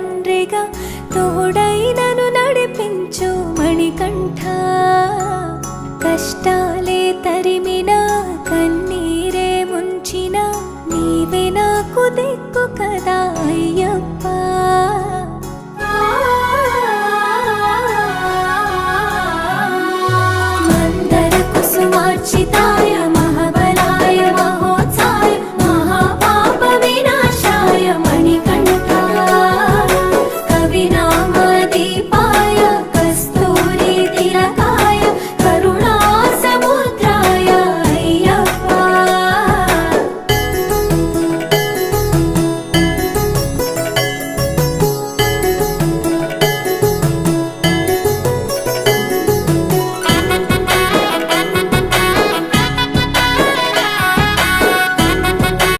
తండ్రిగా తోడై నన్ను నడిపించు మణికంఠ. కష్టాలే తరిమినా కన్నీరే ముంచిన నీవే నాకు దిక్కు కదా అయ్యప్ప.